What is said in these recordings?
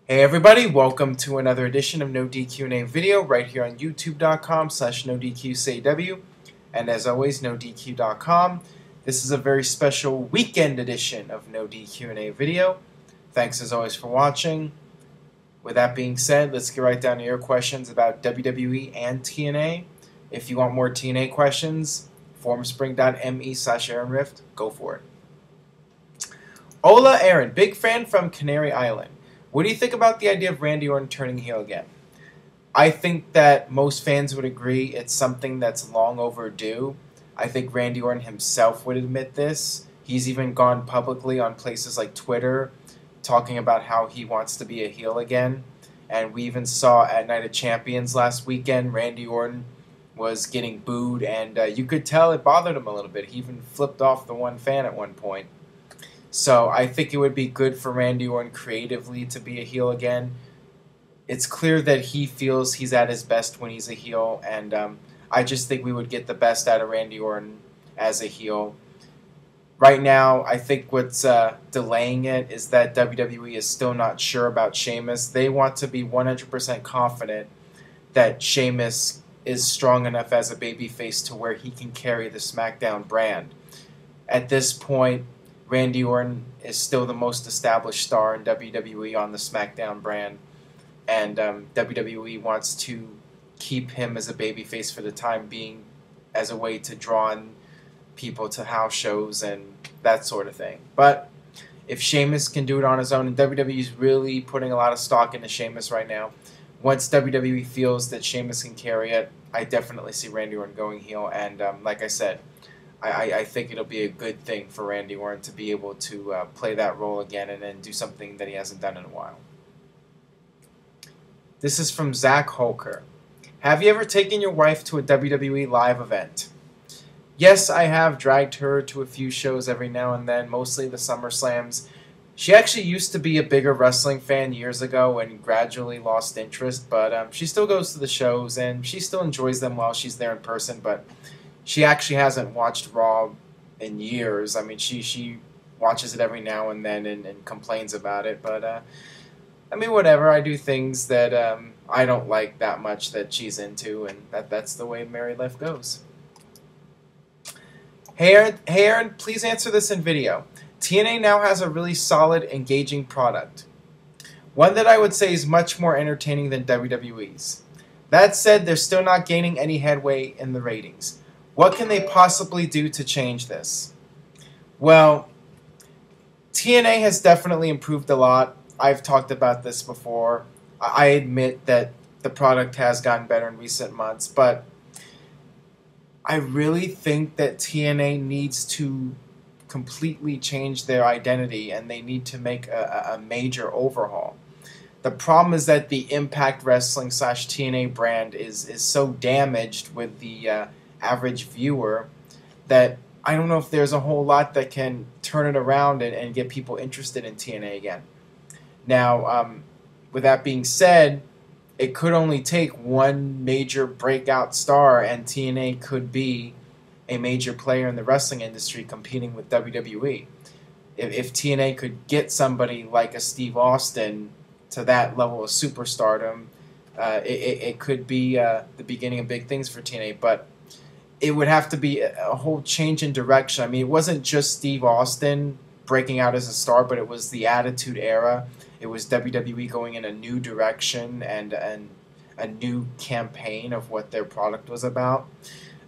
Hey everybody, welcome to another edition of NoDQ&A video right here on youtube.com/NoDQ&AW and as always NoDQ.com. This is a very special weekend edition of NoDQ&A video. Thanks as always for watching. With that being said, let's get right down to your questions about WWE and TNA. If you want more TNA questions, formspring.me/AaronRift, go for it. Ola Aaron, big fan from Canary Island. What do you think about the idea of Randy Orton turning heel again? I think that most fans would agree it's something that's long overdue. I think Randy Orton himself would admit this. He's even gone publicly on places like Twitter talking about how he wants to be a heel again. And we even saw at Night of Champions last weekend, Randy Orton was getting booed, and you could tell it bothered him a little bit. He even flipped off the one fan at one point. So I think it would be good for Randy Orton creatively to be a heel again. It's clear that he feels he's at his best when he's a heel, and I just think we would get the best out of Randy Orton as a heel. Right now, I think what's delaying it is that WWE is still not sure about Sheamus. They want to be 100% confident that Sheamus is strong enough as a babyface to where he can carry the SmackDown brand. At this point, Randy Orton is still the most established star in WWE on the SmackDown brand, and WWE wants to keep him as a babyface for the time being as a way to draw in people to house shows and that sort of thing. But if Sheamus can do it on his own, and WWE is really putting a lot of stock into Sheamus right now, once WWE feels that Sheamus can carry it, I definitely see Randy Orton going heel, and like I said, I think it'll be a good thing for Randy Orton to be able to play that role again and then do something that he hasn't done in a while. This is from Zach Holker. Have you ever taken your wife to a WWE live event? Yes, I have dragged her to a few shows every now and then, mostly the SummerSlams. She actually used to be a bigger wrestling fan years ago and gradually lost interest, but she still goes to the shows and she still enjoys them while she's there in person, but she actually hasn't watched Raw in years. I mean, she watches it every now and then and complains about it. But, I mean, whatever. I do things that I don't like that much that she's into, and that's the way married life goes. Hey Aaron, please answer this in video. TNA now has a really solid, engaging product. One that I would say is much more entertaining than WWE's. That said, they're still not gaining any headway in the ratings. What can they possibly do to change this? Well, TNA has definitely improved a lot. I've talked about this before. I admit that the product has gotten better in recent months, but I really think that TNA needs to completely change their identity and they need to make a major overhaul. The problem is that the Impact Wrestling / TNA brand is so damaged with the average viewer that I don't know if there's a whole lot that can turn it around and get people interested in TNA again. Now, with that being said, it could only take one major breakout star and TNA could be a major player in the wrestling industry competing with WWE. If TNA could get somebody like a Steve Austin to that level of superstardom, it could be the beginning of big things for TNA, but it would have to be a whole change in direction. I mean, it wasn't just Steve Austin breaking out as a star, but it was the Attitude Era. It was WWE going in a new direction and a new campaign of what their product was about.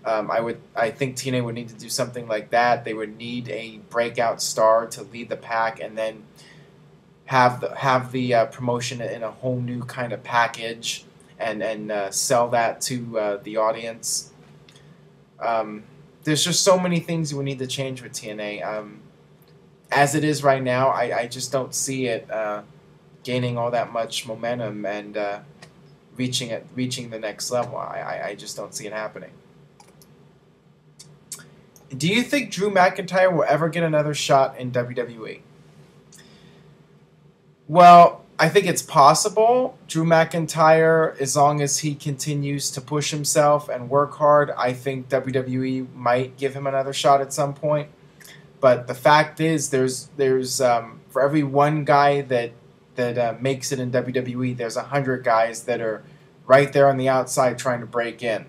I think TNA would need to do something like that. They would need a breakout star to lead the pack, and then have the promotion in a whole new kind of package, and sell that to the audience. There's just so many things we need to change with TNA. As it is right now, I just don't see it gaining all that much momentum and reaching the next level. I just don't see it happening. Do you think Drew McIntyre will ever get another shot in WWE? Well, I think it's possible. Drew McIntyre, as long as he continues to push himself and work hard, I think WWE might give him another shot at some point. But the fact is, there's for every one guy that that makes it in WWE, there's 100 guys that are right there on the outside trying to break in.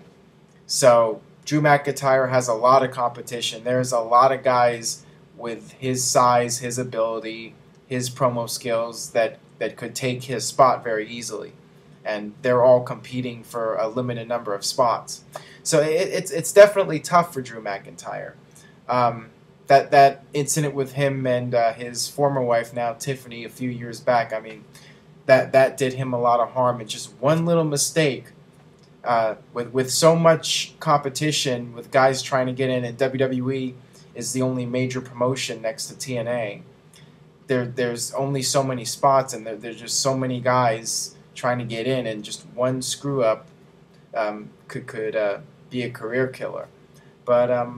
So Drew McIntyre has a lot of competition. There's a lot of guys with his size, his ability, his promo skills that could take his spot very easily. And they're all competing for a limited number of spots. So it's definitely tough for Drew McIntyre. That incident with him and his former wife, now Tiffany, a few years back, I mean, that did him a lot of harm. And just one little mistake, with so much competition, with guys trying to get in, and WWE is the only major promotion next to TNA. There's only so many spots, and there's just so many guys trying to get in, and just one screw up could be a career killer. But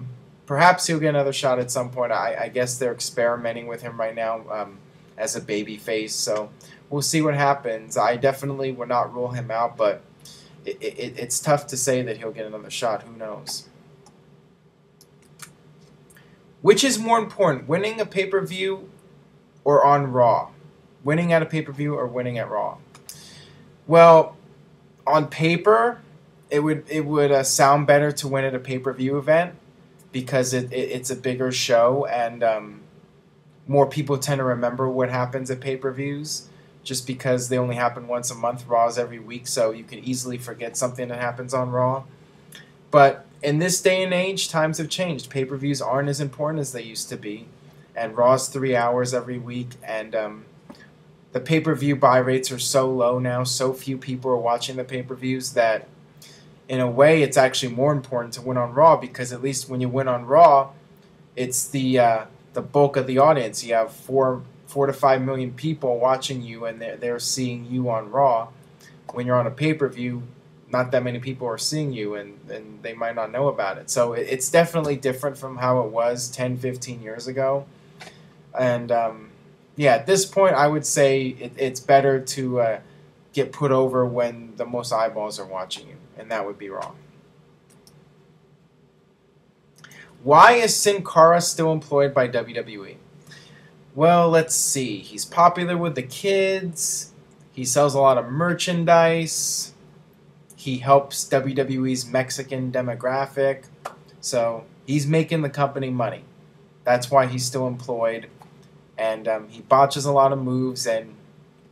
perhaps he'll get another shot at some point. I guess they're experimenting with him right now as a baby face, so we'll see what happens. I definitely would not rule him out, but it's tough to say that he'll get another shot. Who knows? Which is more important, winning a pay-per-view or on Raw? Winning at a pay-per-view or winning at Raw? Well, on paper, it would sound better to win at a pay-per-view event because it's a bigger show, and more people tend to remember what happens at pay-per-views just because they only happen once a month. Raw's every week, so you can easily forget something that happens on Raw. But in this day and age, times have changed. Pay-per-views aren't as important as they used to be, and Raw's 3 hours every week, and the pay-per-view buy rates are so low now, so few people are watching the pay-per-views that in a way it's actually more important to win on Raw, because at least when you win on Raw, it's the bulk of the audience. You have 4 to 5 million people watching you, and they're seeing you on Raw. When you're on a pay-per-view, not that many people are seeing you, and they might not know about it. So it's definitely different from how it was 10, 15 years ago. And yeah, at this point, I would say it's better to get put over when the most eyeballs are watching you, and that would be Raw. Why is Sin Cara still employed by WWE? Well, let's see. He's popular with the kids. He sells a lot of merchandise. He helps WWE's Mexican demographic. So he's making the company money. That's why he's still employed. And he botches a lot of moves, and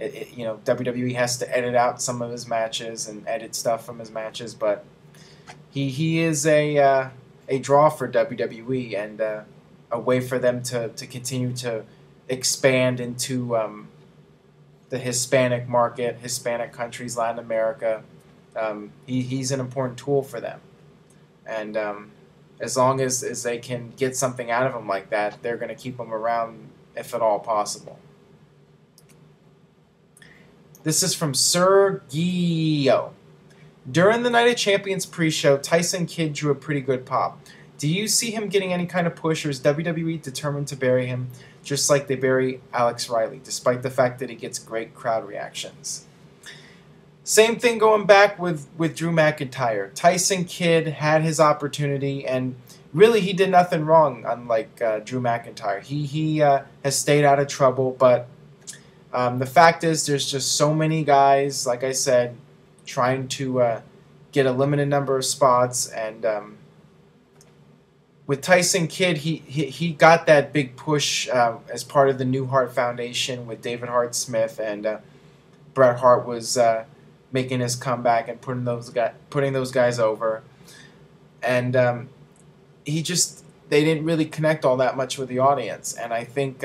WWE has to edit out some of his matches and edit stuff from his matches. But he is a draw for WWE, and a way for them to continue to expand into the Hispanic market, Hispanic countries, Latin America. He's an important tool for them. And as long as they can get something out of him like that, they're going to keep him around if at all possible. This is from Sir Gio. During the Night of Champions pre-show, Tyson Kidd drew a pretty good pop. Do you see him getting any kind of push, or is WWE determined to bury him just like they bury Alex Riley, despite the fact that he gets great crowd reactions? Same thing going back with Drew McIntyre. Tyson Kidd had his opportunity, and really he did nothing wrong, unlike Drew McIntyre. He has stayed out of trouble, but the fact is there's just so many guys, like I said, trying to get a limited number of spots, and with Tyson Kidd, he got that big push as part of the New Hart Foundation with David Hart Smith, and Bret Hart was making his comeback and putting those guys over, and they didn't really connect all that much with the audience. And I think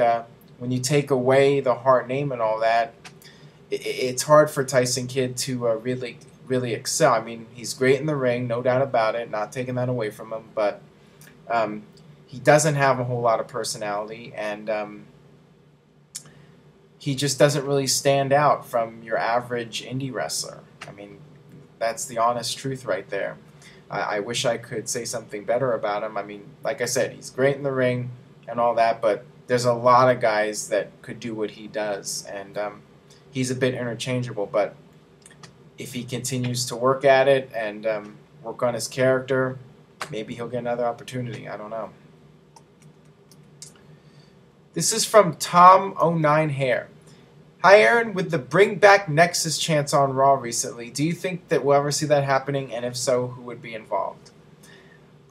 when you take away the Hart name and all that, it's hard for Tyson Kidd to really excel. I mean, he's great in the ring, no doubt about it, not taking that away from him, but he doesn't have a whole lot of personality, and he just doesn't really stand out from your average indie wrestler. I mean, that's the honest truth right there. I wish I could say something better about him. I mean, like I said, he's great in the ring and all that, but there's a lot of guys that could do what he does, and he's a bit interchangeable. But if he continues to work at it and work on his character, maybe he'll get another opportunity. I don't know. This is from Tom09 Hair. Hi Aaron, with the bring back Nexus chants on Raw recently, do you think that we'll ever see that happening, and if so, who would be involved?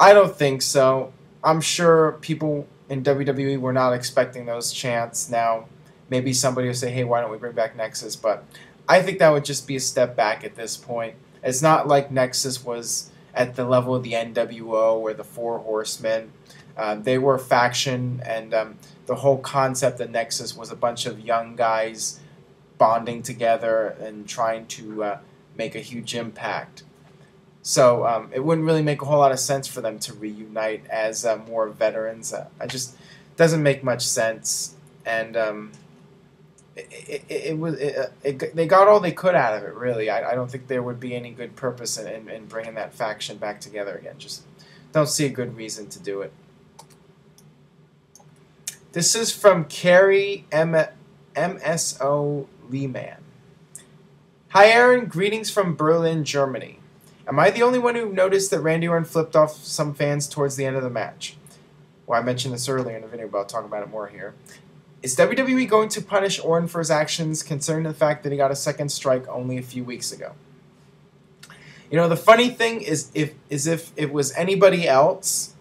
I don't think so. I'm sure people in WWE were not expecting those chants. Now, maybe somebody will say, hey, why don't we bring back Nexus? But I think that would just be a step back at this point. It's not like Nexus was at the level of the NWO or the Four Horsemen. They were a faction, and the whole concept of Nexus was a bunch of young guys bonding together and trying to make a huge impact. So it wouldn't really make a whole lot of sense for them to reunite as more veterans. It just doesn't make much sense, and they got all they could out of it. Really, I don't think there would be any good purpose in bringing that faction back together again. Just don't see a good reason to do it. This is from Carrie MSO Lehman. Hi Aaron, greetings from Berlin, Germany. Am I the only one who noticed that Randy Orton flipped off some fans towards the end of the match? Well, I mentioned this earlier in the video, but I'll talk about it more here. Is WWE going to punish Orton for his actions, considering the fact that he got a second strike only a few weeks ago? You know, the funny thing is if it was anybody else,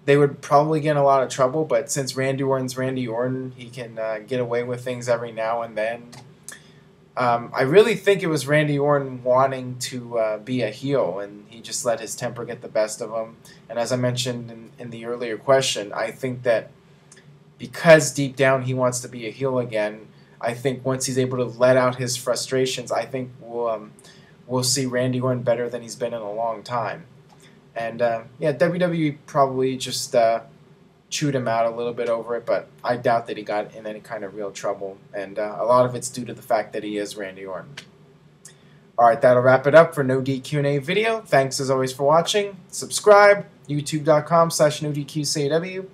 they would probably get in a lot of trouble, but since Randy Orton's Randy Orton, he can get away with things every now and then. I really think it was Randy Orton wanting to be a heel, and he just let his temper get the best of him. And as I mentioned in the earlier question, I think that because deep down he wants to be a heel again, I think once he's able to let out his frustrations, I think we'll see Randy Orton better than he's been in a long time. And yeah, WWE probably just chewed him out a little bit over it, but I doubt that he got in any kind of real trouble, and a lot of it's due to the fact that he is Randy Orton. Alright, that'll wrap it up for NoDQ&A video. Thanks as always for watching. Subscribe, youtube.com/NoDQ&AV.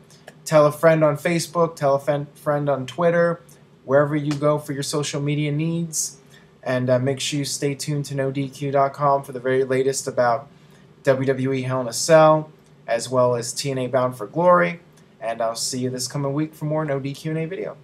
Tell a friend on Facebook, tell a friend on Twitter, wherever you go for your social media needs. And make sure you stay tuned to NoDQ.com for the very latest about WWE Hell in a Cell, as well as TNA Bound for Glory. And I'll see you this coming week for more NoDQ&A video.